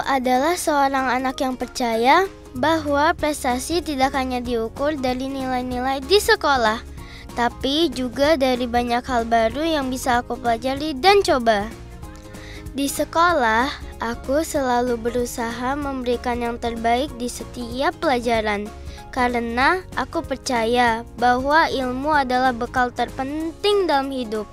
adalah seorang anak yang percaya bahwa prestasi tidak hanya diukur dari nilai-nilai di sekolah, tapi juga dari banyak hal baru yang bisa aku pelajari dan coba. Di sekolah, aku selalu berusaha memberikan yang terbaik di setiap pelajaran, karena aku percaya bahwa ilmu adalah bekal terpenting dalam hidup.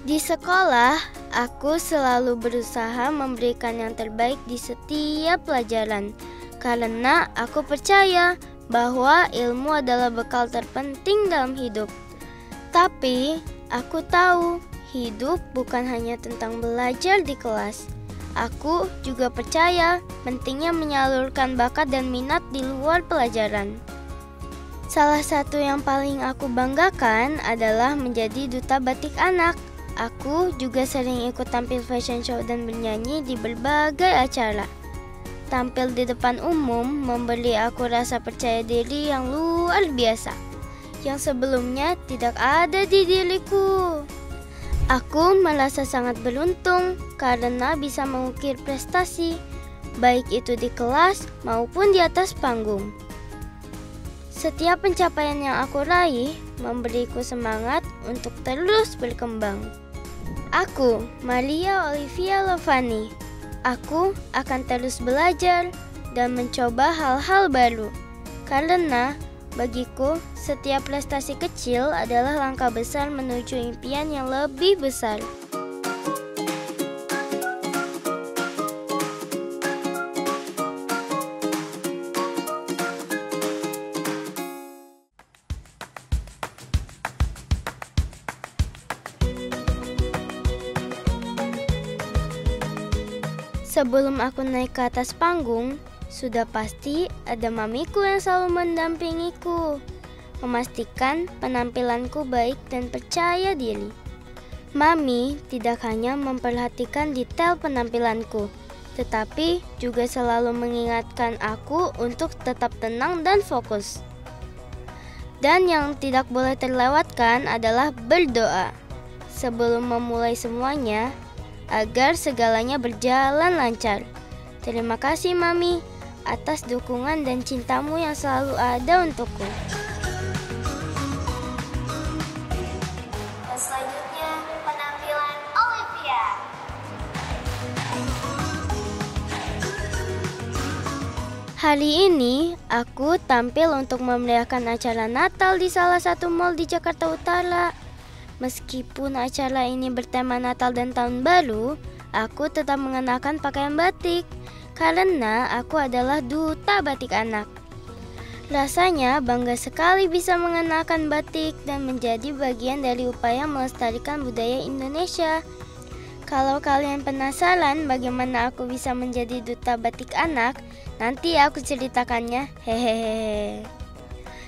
Di sekolah, aku selalu berusaha memberikan yang terbaik di setiap pelajaran, karena aku percaya bahwa ilmu adalah bekal terpenting dalam hidup. Tapi, aku tahu hidup bukan hanya tentang belajar di kelas. Aku juga percaya pentingnya menyalurkan bakat dan minat di luar pelajaran. Salah satu yang paling aku banggakan adalah menjadi duta batik anak. Aku juga sering ikut tampil fashion show dan bernyanyi di berbagai acara. Tampil di depan umum memberi aku rasa percaya diri yang luar biasa, yang sebelumnya tidak ada di diriku. Aku merasa sangat beruntung karena bisa mengukir prestasi, baik itu di kelas maupun di atas panggung. Setiap pencapaian yang aku raih memberiku semangat untuk terus berkembang. Aku, Maria Olivia Lovani. Aku akan terus belajar dan mencoba hal-hal baru. Karena bagiku, setiap prestasi kecil adalah langkah besar menuju impian yang lebih besar. Sebelum aku naik ke atas panggung, sudah pasti ada mamiku yang selalu mendampingiku, memastikan penampilanku baik dan percaya diri. Mami tidak hanya memperhatikan detail penampilanku, tetapi juga selalu mengingatkan aku untuk tetap tenang dan fokus. Dan yang tidak boleh terlewatkan adalah berdoa sebelum memulai semuanya, agar segalanya berjalan lancar. Terima kasih Mami atas dukungan dan cintamu yang selalu ada untukku. Dan selanjutnya penampilan Olivia. Hari ini aku tampil untuk memeriahkan acara Natal di salah satu mal di Jakarta Utara. Meskipun acara ini bertema Natal dan Tahun Baru, aku tetap mengenakan pakaian batik karena aku adalah duta batik anak. Rasanya bangga sekali bisa mengenakan batik dan menjadi bagian dari upaya melestarikan budaya Indonesia. Kalau kalian penasaran bagaimana aku bisa menjadi duta batik anak, nanti aku ceritakannya. Hehehe.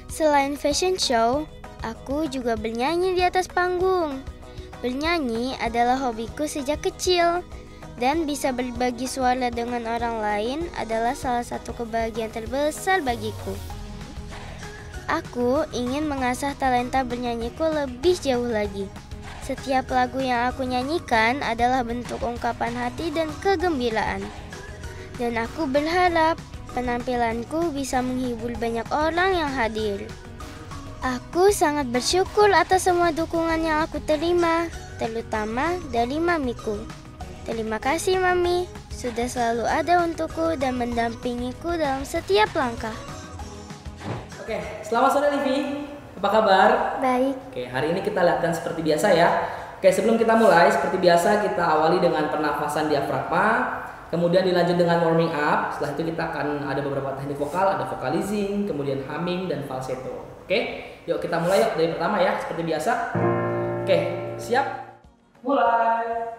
Selain fashion show, aku juga bernyanyi di atas panggung. Bernyanyi adalah hobiku sejak kecil, dan bisa berbagi suara dengan orang lain adalah salah satu kebahagiaan terbesar bagiku. Aku ingin mengasah talenta bernyanyiku lebih jauh lagi. Setiap lagu yang aku nyanyikan adalah bentuk ungkapan hati dan kegembiraan. Dan aku berharap penampilanku bisa menghibur banyak orang yang hadir. Aku sangat bersyukur atas semua dukungan yang aku terima, terutama dari mamiku. Terima kasih Mami, sudah selalu ada untukku dan mendampingiku dalam setiap langkah. Oke, selamat sore Livi. Apa kabar? Baik. Oke, hari ini kita latihan seperti biasa ya. Oke, sebelum kita mulai, seperti biasa kita awali dengan pernafasan diafragma, kemudian dilanjut dengan warming up. Setelah itu kita akan ada beberapa teknik vokal, ada vocalizing, kemudian humming dan falsetto. Oke, yuk kita mulai yuk dari pertama ya, seperti biasa. Oke, siap? Mulai.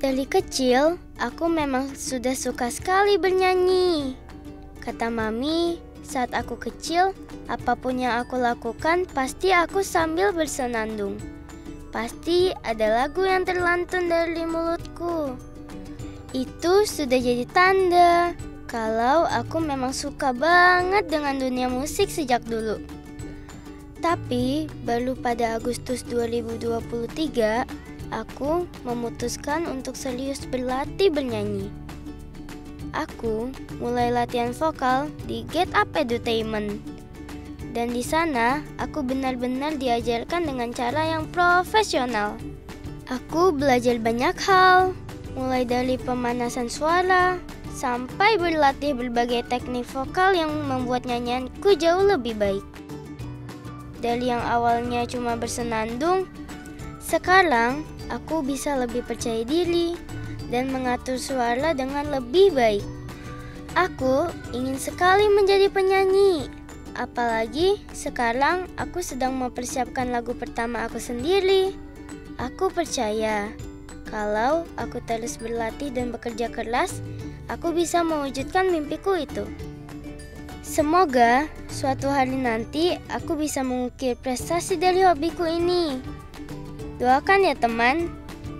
Dari kecil, aku memang sudah suka sekali bernyanyi. Kata Mami, saat aku kecil, apapun yang aku lakukan pasti aku sambil bersenandung. Pasti ada lagu yang terlantun dari mulutku. Itu sudah jadi tanda kalau aku memang suka banget dengan dunia musik sejak dulu. Tapi baru pada Agustus 2023, aku memutuskan untuk serius berlatih bernyanyi. Aku mulai latihan vokal di Get Up Edutainment. Dan di sana aku benar-benar diajarkan dengan cara yang profesional. Aku belajar banyak hal, mulai dari pemanasan suara sampai berlatih berbagai teknik vokal yang membuat nyanyianku jauh lebih baik. Dari yang awalnya cuma bersenandung, sekarang aku bisa lebih percaya diri dan mengatur suara dengan lebih baik. Aku ingin sekali menjadi penyanyi. Apalagi sekarang aku sedang mempersiapkan lagu pertama aku sendiri. Aku percaya kalau aku terus berlatih dan bekerja keras, aku bisa mewujudkan mimpiku itu. Semoga suatu hari nanti aku bisa mengukir prestasi dari hobiku ini. Doakan ya teman,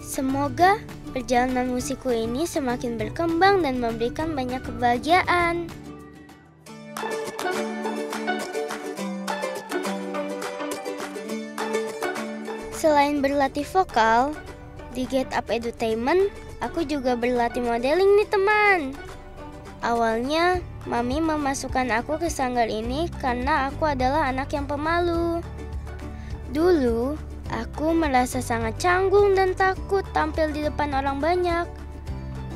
semoga perjalanan musikku ini semakin berkembang dan memberikan banyak kebahagiaan. Selain berlatih vokal, di Get Up Edutainment, aku juga berlatih modeling nih teman. Awalnya, Mami memasukkan aku ke sanggar ini karena aku adalah anak yang pemalu. Dulu, aku merasa sangat canggung dan takut tampil di depan orang banyak.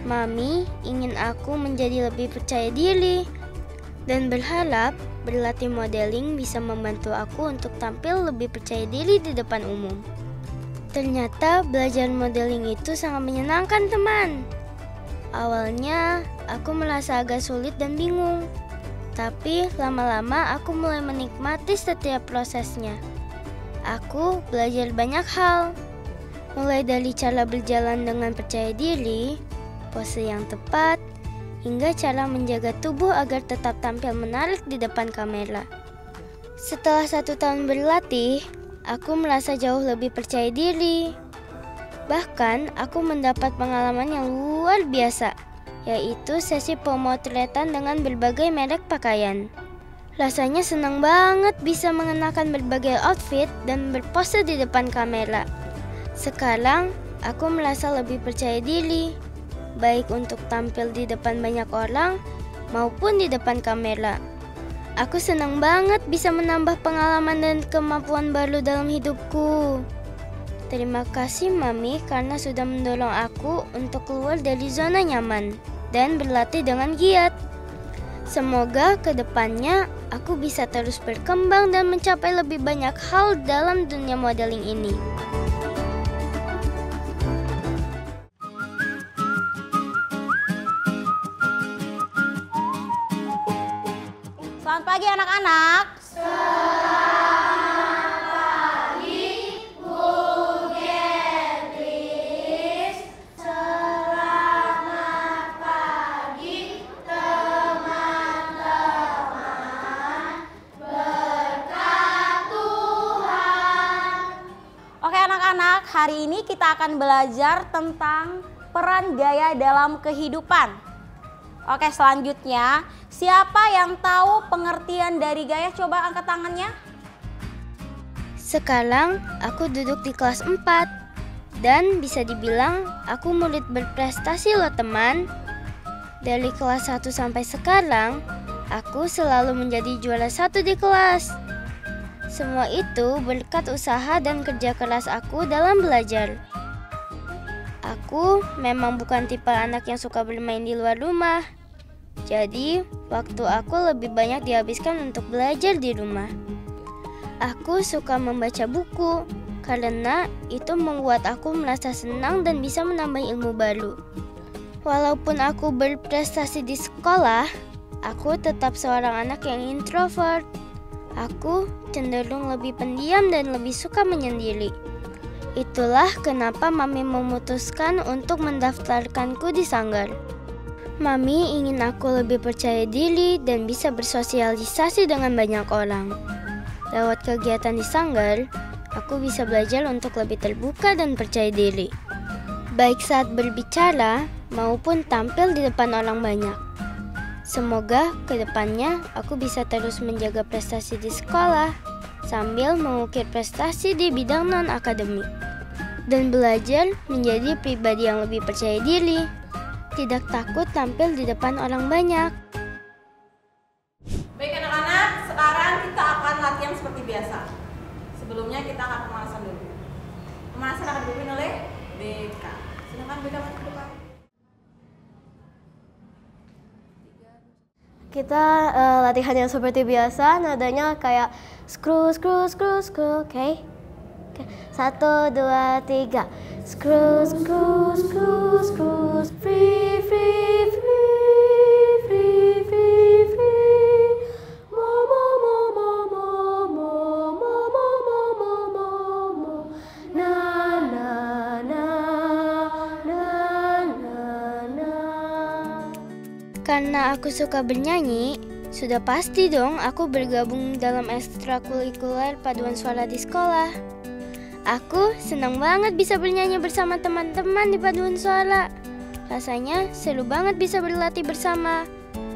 Mami ingin aku menjadi lebih percaya diri dan berharap berlatih modeling bisa membantu aku untuk tampil lebih percaya diri di depan umum. Ternyata belajar modeling itu sangat menyenangkan teman. Awalnya aku merasa agak sulit dan bingung, tapi lama-lama aku mulai menikmati setiap prosesnya. Aku belajar banyak hal, mulai dari cara berjalan dengan percaya diri, pose yang tepat, hingga cara menjaga tubuh agar tetap tampil menarik di depan kamera. Setelah 1 tahun berlatih, aku merasa jauh lebih percaya diri. Bahkan, aku mendapat pengalaman yang luar biasa, yaitu sesi pemotretan dengan berbagai merek pakaian. Rasanya senang banget bisa mengenakan berbagai outfit dan berpose di depan kamera. Sekarang, aku merasa lebih percaya diri, baik untuk tampil di depan banyak orang maupun di depan kamera. Aku senang banget bisa menambah pengalaman dan kemampuan baru dalam hidupku. Terima kasih Mami karena sudah mendorong aku untuk keluar dari zona nyaman dan berlatih dengan giat. Semoga kedepannya aku bisa terus berkembang dan mencapai lebih banyak hal dalam dunia modeling ini. Selamat pagi anak-anak. Hari ini kita akan belajar tentang peran gaya dalam kehidupan. Oke, selanjutnya, siapa yang tahu pengertian dari gaya? Coba angkat tangannya. Sekarang aku duduk di kelas 4 dan bisa dibilang aku murid berprestasi loh teman. Dari kelas 1 sampai sekarang, aku selalu menjadi juara 1 di kelas. Semua itu berkat usaha dan kerja keras aku dalam belajar. Aku memang bukan tipe anak yang suka bermain di luar rumah. Jadi, waktu aku lebih banyak dihabiskan untuk belajar di rumah. Aku suka membaca buku karena itu membuat aku merasa senang dan bisa menambah ilmu baru. Walaupun aku berprestasi di sekolah, aku tetap seorang anak yang introvert. Aku cenderung lebih pendiam dan lebih suka menyendiri. Itulah kenapa Mami memutuskan untuk mendaftarkanku di sanggar. Mami ingin aku lebih percaya diri dan bisa bersosialisasi dengan banyak orang. Lewat kegiatan di sanggar, aku bisa belajar untuk lebih terbuka dan percaya diri, baik saat berbicara maupun tampil di depan orang banyak. Semoga kedepannya aku bisa terus menjaga prestasi di sekolah sambil mengukir prestasi di bidang non-akademik dan belajar menjadi pribadi yang lebih percaya diri, tidak takut tampil di depan orang banyak. Baik anak-anak, sekarang kita akan latihan seperti biasa. Sebelumnya kita akan pemanasan dulu. Pemanasan akan dipimpin oleh BK. Silakan BK maju ke depan. Kita latihan yang seperti biasa, nadanya kayak screw, screw, screw, screw, oke? 1, 2, 3. Screw, screw, screw, screw, free, free, free, free, free, free. Mo, mo, mo, mo, mo, mo, mo, mo, mo, mo, mo, mo. Na, na, na, na, na, na. Karena aku suka bernyanyi, sudah pasti dong aku bergabung dalam ekstrakurikuler paduan suara di sekolah. Aku senang banget bisa bernyanyi bersama teman-teman di paduan suara. Rasanya seru banget bisa berlatih bersama,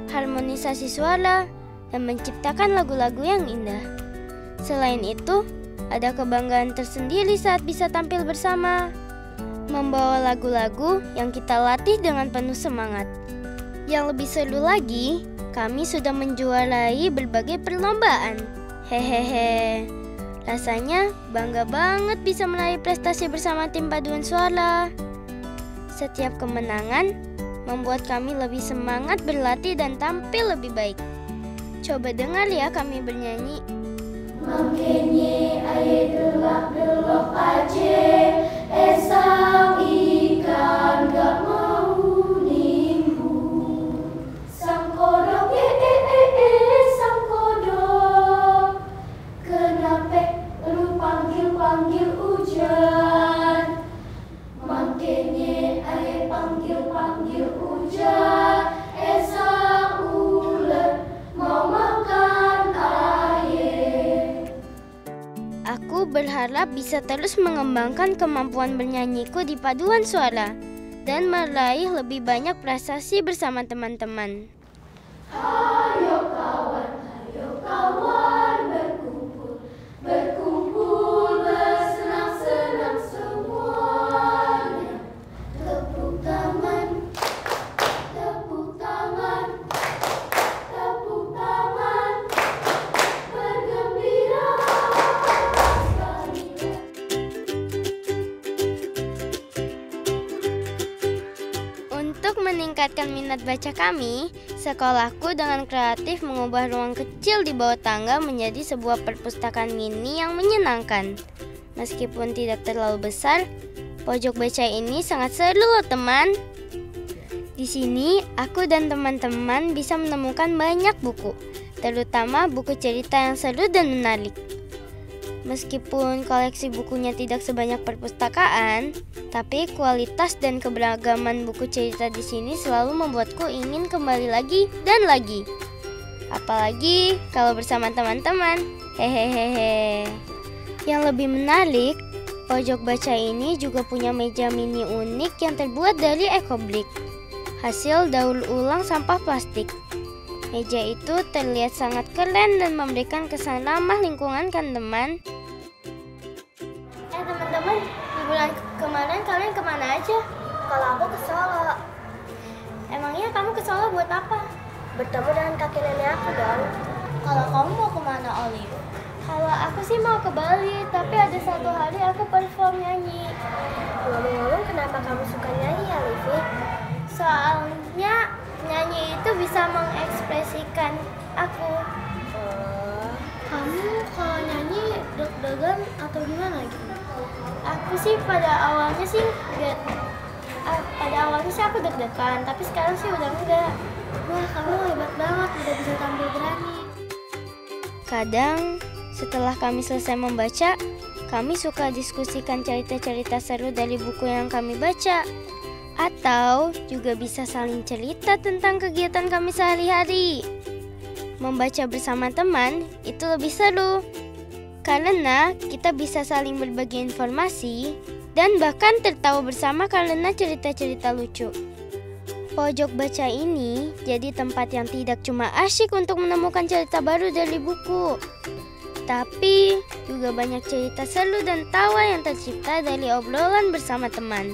harmonisasi suara, dan menciptakan lagu-lagu yang indah. Selain itu, ada kebanggaan tersendiri saat bisa tampil bersama, membawa lagu-lagu yang kita latih dengan penuh semangat. Yang lebih seru lagi, kami sudah menjuarai berbagai perlombaan. Hehehe. Rasanya bangga banget bisa meraih prestasi bersama tim paduan suara. Setiap kemenangan membuat kami lebih semangat berlatih dan tampil lebih baik. Coba dengar ya kami bernyanyi. Makenye aye delak-delok aje, esang ikan gak mau nimbu. Sang kodok sang kodok, kenapa lu panggil-panggil hujan? Makenye aye panggil-panggil hujan, esang ulet mau makan air. Aku berharap bisa terus mengembangkan kemampuan bernyanyiku di paduan suara dan meraih lebih banyak prestasi bersama teman-teman. Ayo kawan berkumpul, berkumpul bersenang-senang semuanya. Tepuk tangan, tepuk tangan, tepuk tangan, bergembira sekali. Untuk meningkatkan minat baca kami, sekolahku dengan kreatif mengubah ruang kecil di bawah tangga menjadi sebuah perpustakaan mini yang menyenangkan. Meskipun tidak terlalu besar, pojok baca ini sangat seru loh teman. Di sini, aku dan teman-teman bisa menemukan banyak buku, terutama buku cerita yang seru dan menarik. Meskipun koleksi bukunya tidak sebanyak perpustakaan, tapi kualitas dan keberagaman buku cerita di sini selalu membuatku ingin kembali lagi dan lagi. Apalagi kalau bersama teman-teman. Hehehe. Yang lebih menarik, pojok baca ini juga punya meja mini unik yang terbuat dari ekobrik, hasil daur ulang sampah plastik. Meja itu terlihat sangat keren dan memberikan kesan ramah lingkungan kan teman? Teman-teman, liburan kemarin kalian kemana aja? Kalau aku ke Solo. Emangnya kamu ke Solo buat apa? Bertemu dengan kakek nenek aku dong. Kalau kamu mau kemana, Olive? Kalau aku sih mau ke Bali, tapi ada satu hari aku perform nyanyi. Ngomong-ngomong, kenapa kamu suka nyanyi ya, Livi? Soalnya nyanyi itu bisa mengekspresikan aku. Kamu kalau nyanyi deg-degan atau gimana gitu? Aku sih pada awalnya sih aku deg-degan, tapi sekarang sih udah enggak. Wah, kamu hebat banget, udah bisa tampil berani. Kadang setelah kami selesai membaca, kami suka diskusikan cerita-cerita seru dari buku yang kami baca. Atau juga bisa saling cerita tentang kegiatan kami sehari-hari. Membaca bersama teman itu lebih seru, karena kita bisa saling berbagi informasi dan bahkan tertawa bersama karena cerita-cerita lucu. Pojok baca ini jadi tempat yang tidak cuma asyik untuk menemukan cerita baru dari buku, tapi juga banyak cerita seru dan tawa yang tercipta dari obrolan bersama teman.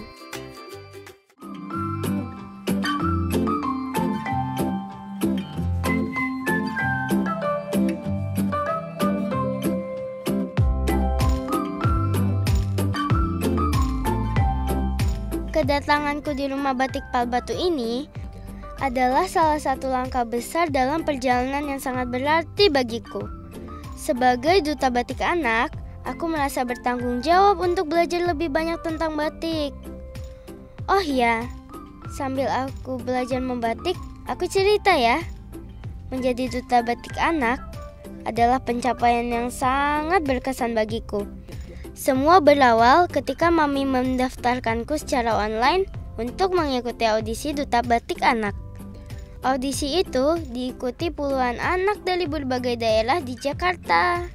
Kedatanganku di rumah batik Pal Batu ini adalah salah satu langkah besar dalam perjalanan yang sangat berarti bagiku. Sebagai duta batik anak, aku merasa bertanggung jawab untuk belajar lebih banyak tentang batik. Oh ya, sambil aku belajar membatik, aku cerita ya. Menjadi duta batik anak adalah pencapaian yang sangat berkesan bagiku. Semua berawal ketika Mami mendaftarkanku secara online untuk mengikuti audisi Duta Batik Anak. Audisi itu diikuti puluhan anak dari berbagai daerah di Jakarta.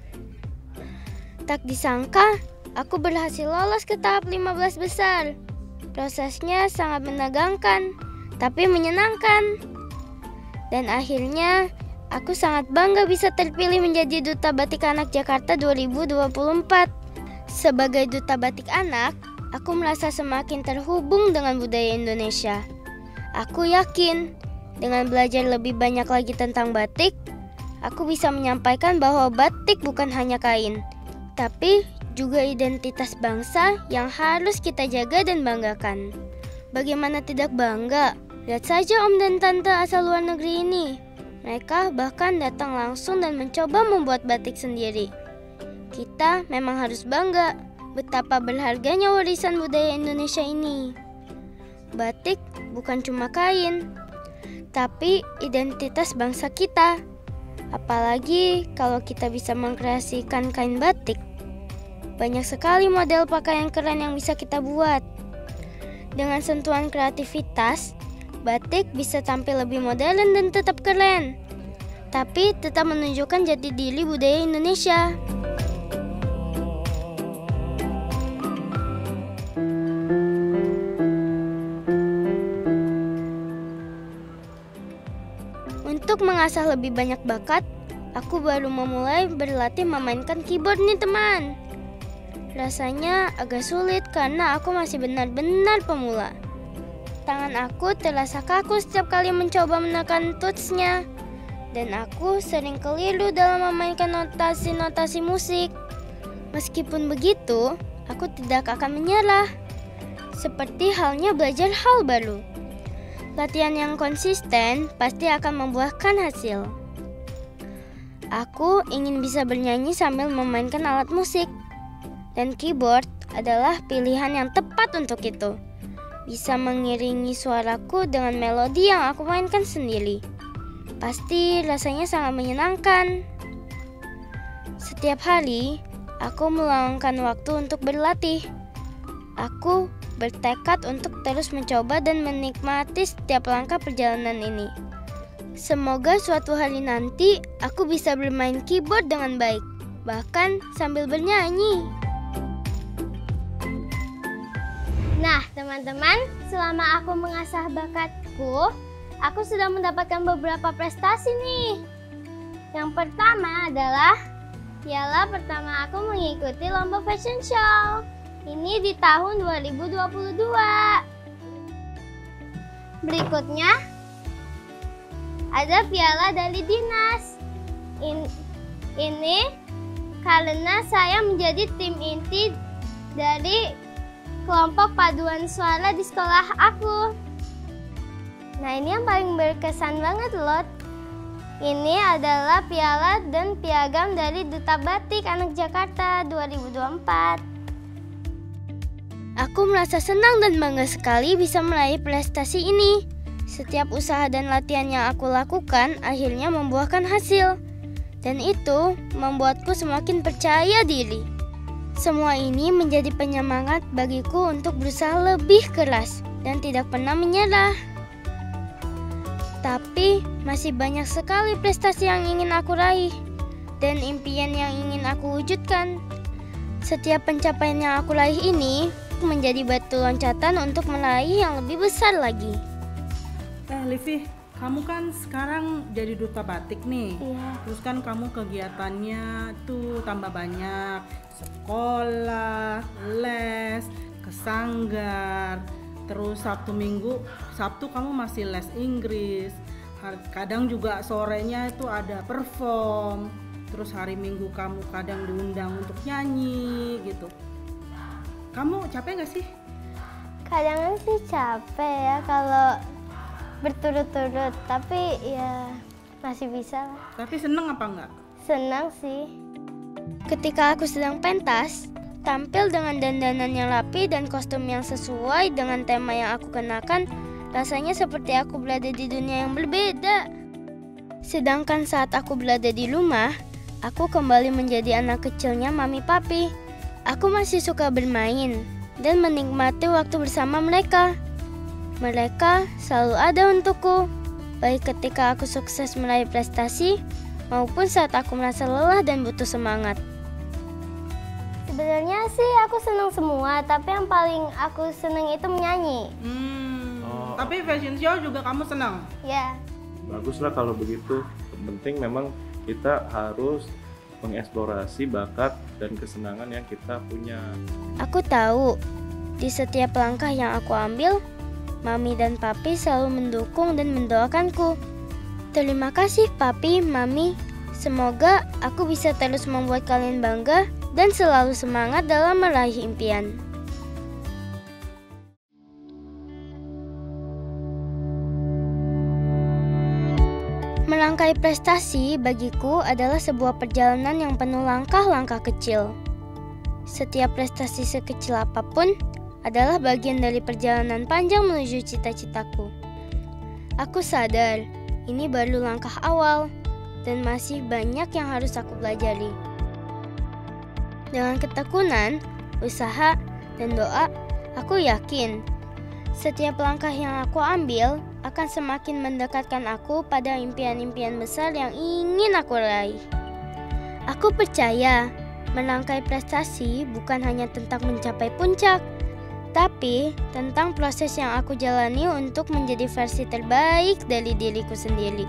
Tak disangka, aku berhasil lolos ke tahap 15 besar. Prosesnya sangat menegangkan, tapi menyenangkan. Dan akhirnya, aku sangat bangga bisa terpilih menjadi Duta Batik Anak Jakarta 2024. Sebagai duta batik anak, aku merasa semakin terhubung dengan budaya Indonesia. Aku yakin, dengan belajar lebih banyak lagi tentang batik, aku bisa menyampaikan bahwa batik bukan hanya kain, tapi juga identitas bangsa yang harus kita jaga dan banggakan. Bagaimana tidak bangga? Lihat saja om dan tante asal luar negeri ini. Mereka bahkan datang langsung dan mencoba membuat batik sendiri. Kita memang harus bangga betapa berharganya warisan budaya Indonesia ini. Batik bukan cuma kain, tapi identitas bangsa kita. Apalagi kalau kita bisa mengkreasikan kain batik. Banyak sekali model pakaian keren yang bisa kita buat. Dengan sentuhan kreativitas, batik bisa tampil lebih modern dan tetap keren, tapi tetap menunjukkan jati diri budaya Indonesia. Untuk mengasah lebih banyak bakat, aku baru memulai berlatih memainkan keyboard nih teman. Rasanya agak sulit karena aku masih benar-benar pemula. Tangan aku terasa kaku setiap kali mencoba menekan touch-nya. Dan aku sering keliru dalam memainkan notasi-notasi musik. Meskipun begitu, aku tidak akan menyerah. Seperti halnya belajar hal baru. Latihan yang konsisten pasti akan membuahkan hasil. Aku ingin bisa bernyanyi sambil memainkan alat musik. Dan keyboard adalah pilihan yang tepat untuk itu. Bisa mengiringi suaraku dengan melodi yang aku mainkan sendiri. Pasti rasanya sangat menyenangkan. Setiap hari, aku meluangkan waktu untuk berlatih. Aku bertekad untuk terus mencoba dan menikmati setiap langkah perjalanan ini. Semoga suatu hari nanti aku bisa bermain keyboard dengan baik, bahkan sambil bernyanyi. Nah, teman-teman, selama aku mengasah bakatku, aku sudah mendapatkan beberapa prestasi nih. Yang pertama adalah piala pertama aku mengikuti lomba fashion show. Ini di tahun 2022. Berikutnya ada piala dari dinas. Ini karena saya menjadi tim inti dari kelompok paduan suara di sekolah aku. Nah, ini yang paling berkesan banget loh. Ini adalah piala dan piagam dari Duta Batik Anak Jakarta 2024. Aku merasa senang dan bangga sekali bisa meraih prestasi ini. Setiap usaha dan latihan yang aku lakukan akhirnya membuahkan hasil. Dan itu membuatku semakin percaya diri. Semua ini menjadi penyemangat bagiku untuk berusaha lebih keras dan tidak pernah menyerah. Tapi masih banyak sekali prestasi yang ingin aku raih dan impian yang ingin aku wujudkan. Setiap pencapaian yang aku raih ini menjadi batu loncatan untuk meraih yang lebih besar lagi. Livi, kamu kan sekarang jadi duta batik nih. Iya. Terus kan kamu kegiatannya tuh tambah banyak. Sekolah, les, ke sanggar. Terus Sabtu kamu masih les Inggris. Kadang juga sorenya itu ada perform. Terus hari Minggu kamu kadang diundang untuk nyanyi gitu. Kamu capek gak sih? Kadang sih capek ya kalau berturut-turut, tapi ya masih bisa lah. Tapi seneng apa enggak? Senang sih. Ketika aku sedang pentas, tampil dengan dandanan yang rapi dan kostum yang sesuai dengan tema yang aku kenakan, rasanya seperti aku berada di dunia yang berbeda. Sedangkan saat aku berada di rumah, aku kembali menjadi anak kecilnya mami papi. Aku masih suka bermain dan menikmati waktu bersama mereka. Mereka selalu ada untukku, baik ketika aku sukses meraih prestasi, maupun saat aku merasa lelah dan butuh semangat. Sebenarnya sih aku senang semua, tapi yang paling aku senang itu menyanyi. Tapi fashion show juga kamu senang? Ya. Baguslah kalau begitu. Yang penting memang kita harus mengeksplorasi bakat dan kesenangan yang kita punya. Aku tahu, di setiap langkah yang aku ambil, Mami dan Papi selalu mendukung dan mendoakanku. Terima kasih Papi, Mami. Semoga aku bisa terus membuat kalian bangga dan selalu semangat dalam meraih impian. Merangkai prestasi bagiku adalah sebuah perjalanan yang penuh langkah-langkah kecil. Setiap prestasi sekecil apapun adalah bagian dari perjalanan panjang menuju cita-citaku. Aku sadar, ini baru langkah awal, dan masih banyak yang harus aku pelajari. Dengan ketekunan, usaha, dan doa, aku yakin setiap langkah yang aku ambil akan semakin mendekatkan aku pada impian-impian besar yang ingin aku raih. Aku percaya, merangkai prestasi bukan hanya tentang mencapai puncak, tapi tentang proses yang aku jalani untuk menjadi versi terbaik dari diriku sendiri.